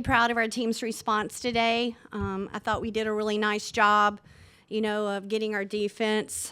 proud of our team's response today. I thought we did a really nice job, of getting our defense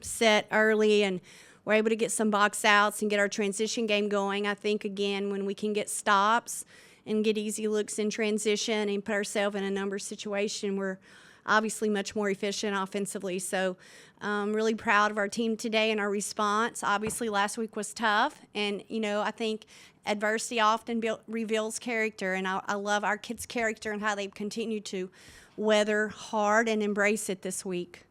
set early, and we're able to get some box outs and get our transition game going. I think, again, when we can get stops and get easy looks in transition and put ourselves in a number situation, we're obviously much more efficient offensively. So really proud of our team today and our response. Obviously, last week was tough, and, I think adversity often reveals character, and I love our kids' character and how they've continued to weather hard and embrace it this week.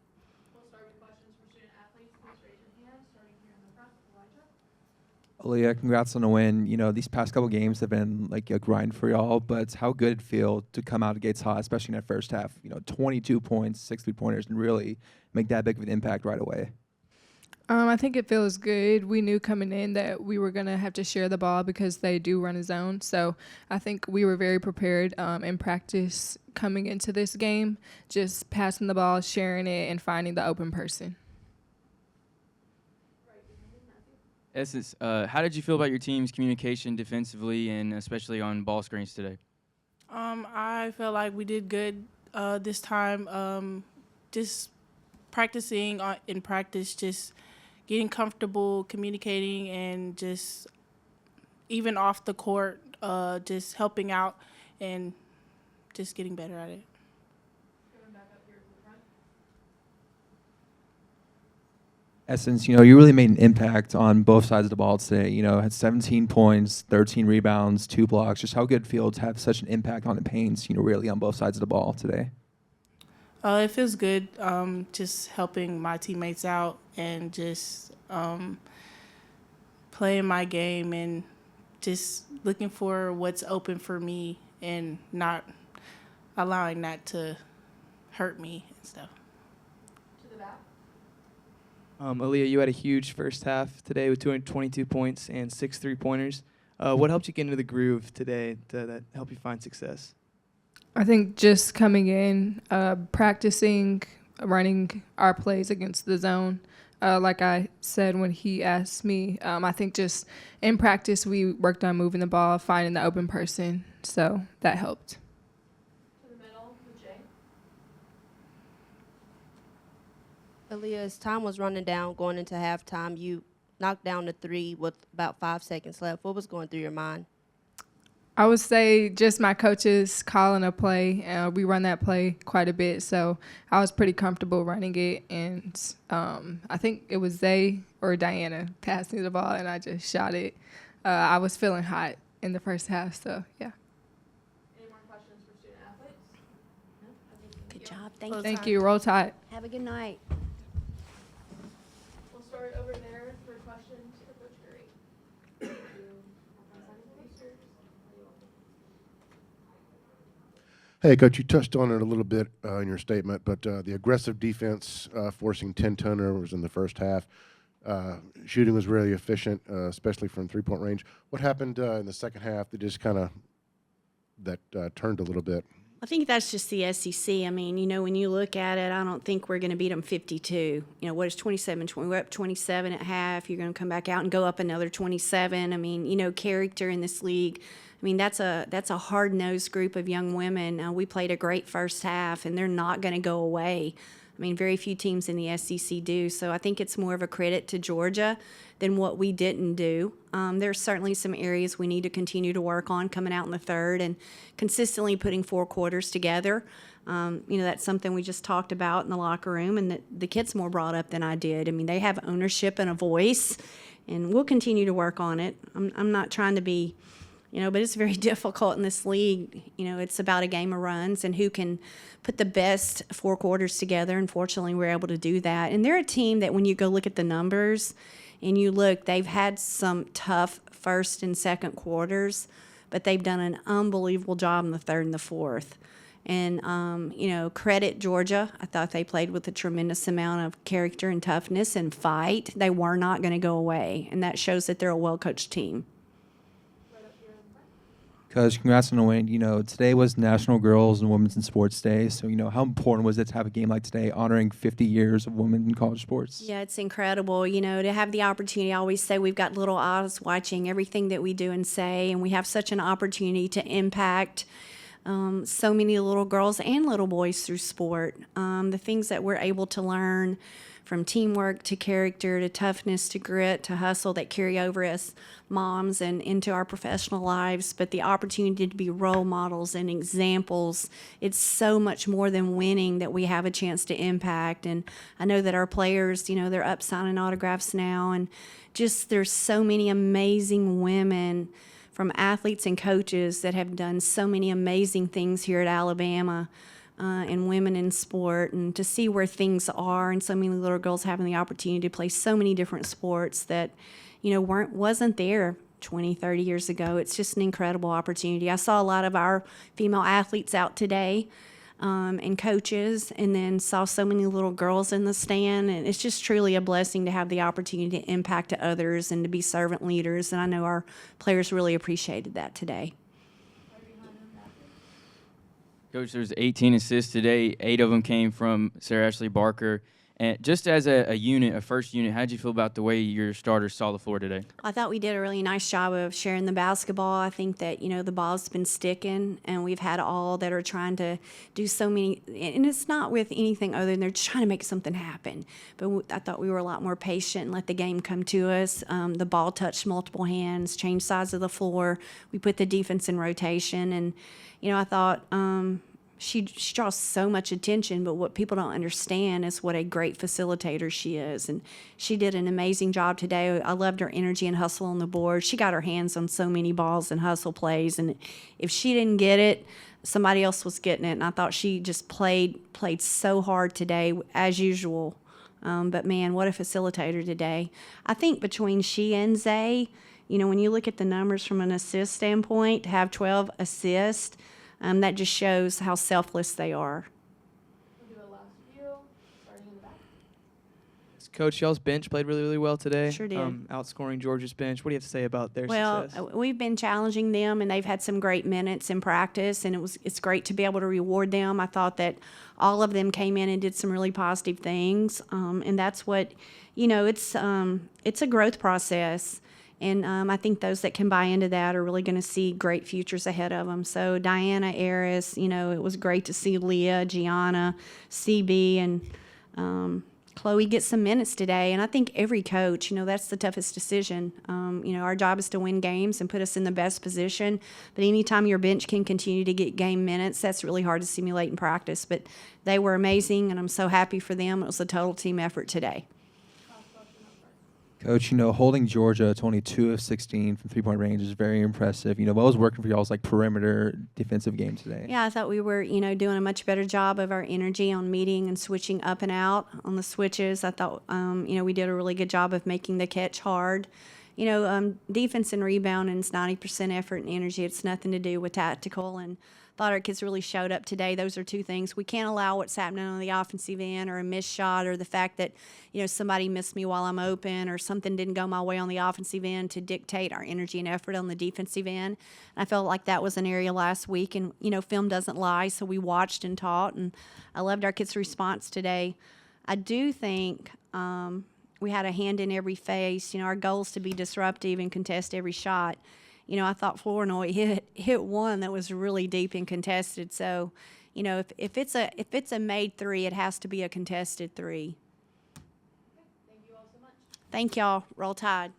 We'll start with questions from student athletes. Please raise your hand, starting here in the front. Elijah. Aaliyah, congrats on the win. These past couple games have been like a grind for y'all, but how good it feel to come out of the gates hot, especially in that first half. 22 points, 6 3-pointers, and really make that big of an impact right away. I think it feels good. We knew coming in that we were going to have to share the ball because they do run a zone. So I think we were very prepared in practice coming into this game, just passing the ball, sharing it, and finding the open person. Essence, how did you feel about your team's communication defensively and especially on ball screens today? I felt like we did good this time. Just practicing in practice, just getting comfortable communicating, and just even off the court, just helping out and just getting better at it. Essence, you really made an impact on both sides of the ball today. Had 17 points, 13 rebounds, 2 blocks. Just how good it feels to have such an impact on the paints, really on both sides of the ball today. It feels good, just helping my teammates out and just playing my game and just looking for what's open for me and not allowing that to hurt me and stuff. Aaliyah, you had a huge first half today with 222 points and 6 3-pointers. What helped you get into the groove today that helped you find success? I think just coming in, practicing, running our plays against the zone. Like I said when he asked me, I think just in practice we worked on moving the ball, finding the open person, so that helped. To the middle with Jay. Aaliyah, as time was running down going into halftime, you knocked down the 3 with about 5 seconds left. What was going through your mind? I would say just my coaches calling a play. We run that play quite a bit, so I was pretty comfortable running it. And I think it was Zay or Diana passing me the ball, and I just shot it. I was feeling hot in the first half, so yeah. Any more questions for student athletes? No? Good job. Thank you. Thank you. Roll Tide. Have a good night. We'll start over there for questions for Coach Curry. Hey, Coach, you touched on it a little bit in your statement, but the aggressive defense, forcing 10 turnovers in the first half, shooting was really efficient, especially from three-point range. What happened in the second half that just kind of turned a little bit? I think that's just the SEC. I mean, when you look at it, I don't think we're going to beat them 52. What is 27-20? We're up 27 at half. You're going to come back out and go up another 27. I mean, character in this league. I mean, that's a hard-nosed group of young women. We played a great first half, and they're not going to go away. I mean, very few teams in the SEC do. So I think it's more of a credit to Georgia than what we didn't do. There's certainly some areas we need to continue to work on coming out in the third and consistently putting 4 quarters together. That's something we just talked about in the locker room, and the kids more brought up than I did. I mean, they have ownership and a voice, and we'll continue to work on it. I'm not trying to be, but it's very difficult in this league. It's about a game of runs and who can put the best 4 quarters together. Unfortunately, we're able to do that. And they're a team that when you go look at the numbers and you look, they've had some tough first and second quarters, but they've done an unbelievable job in the third and the fourth. And, credit Georgia. I thought they played with a tremendous amount of character and toughness and fight. They were not going to go away, and that shows that they're a well-coached team. Coach, congrats on the win. Today was National Girls and Women's in Sports Day. So, how important was it to have a game like today honoring 50 years of women in college sports? Yeah, it's incredible, to have the opportunity. I always say we've got little eyes watching everything that we do and say, and we have such an opportunity to impact so many little girls and little boys through sport. The things that we're able to learn, from teamwork to character to toughness to grit to hustle, that carry over as moms and into our professional lives. But the opportunity to be role models and examples, it's so much more than winning that we have a chance to impact. And I know that our players, they're up signing autographs now, and just there's so many amazing women, from athletes and coaches, that have done so many amazing things here at Alabama. And women in sport, and to see where things are, and so many little girls having the opportunity to play so many different sports that wasn't there 20, 30 years ago. It's just an incredible opportunity. I saw a lot of our female athletes out today, and coaches, and then saw so many little girls in the stand, and it's just truly a blessing to have the opportunity to impact others and to be servant leaders, and I know our players really appreciated that today. Coach, there's 18 assists today. 8 of them came from Sarah Ashley Barker. And just as a unit, a first unit, how did you feel about the way your starters saw the floor today? I thought we did a really nice job of sharing the basketball. I think that, the ball's been sticking, and we've had all that are trying to do so many, and it's not with anything other than they're just trying to make something happen. But I thought we were a lot more patient and let the game come to us. The ball touched multiple hands, changed sides of the floor. We put the defense in rotation, and, I thought she draws so much attention, but what people don't understand is what a great facilitator she is. And she did an amazing job today. I loved her energy and hustle on the board. She got her hands on so many balls and hustle plays, and if she didn't get it, somebody else was getting it. And I thought she just played so hard today, as usual. But man, what a facilitator today. I think between she and Zay, when you look at the numbers from an assist standpoint, to have 12 assists, that just shows how selfless they are. We'll do a last few, starting in the back. Coach, y'all's bench played really, really well today. Sure did. Outscoring Georgia's bench. What do you have to say about their Well, success? we've been challenging them, and they've had some great minutes in practice, and it's great to be able to reward them. I thought that all of them came in and did some really positive things, and that's what, it's a growth process. And I think those that can buy into that are really going to see great futures ahead of them. So Diana, Eris, it was great to see Leah, Gianna, CB, and Chloe get some minutes today. And I think every coach, that's the toughest decision. Our job is to win games and put us in the best position. But anytime your bench can continue to get game minutes, that's really hard to simulate in practice. But they were amazing, and I'm so happy for them. It was a total team effort today. Coach, holding Georgia to only 2 of 16 from three-point range is very impressive. What was working for y'all's perimeter defensive game today? Yeah, I thought we were, doing a much better job of our energy on meeting and switching up and out on the switches. I thought, we did a really good job of making the catch hard. Defense and rebounding is 90% effort and energy. It's nothing to do with tactical, and thought our kids really showed up today. Those are two things. We can't allow what's happening on the offensive end, or a missed shot, or the fact that, somebody missed me while I'm open, or something didn't go my way on the offensive end, to dictate our energy and effort on the defensive end. And I felt like that was an area last week, and, film doesn't lie, so we watched and taught, and I loved our kids' response today. I do think we had a hand in every face. Our goal is to be disruptive and contest every shot. I thought Flournoy hit one that was really deep and contested. So, if it's a made three, it has to be a contested three. Thank you all so much. Thank y'all. Roll Tide.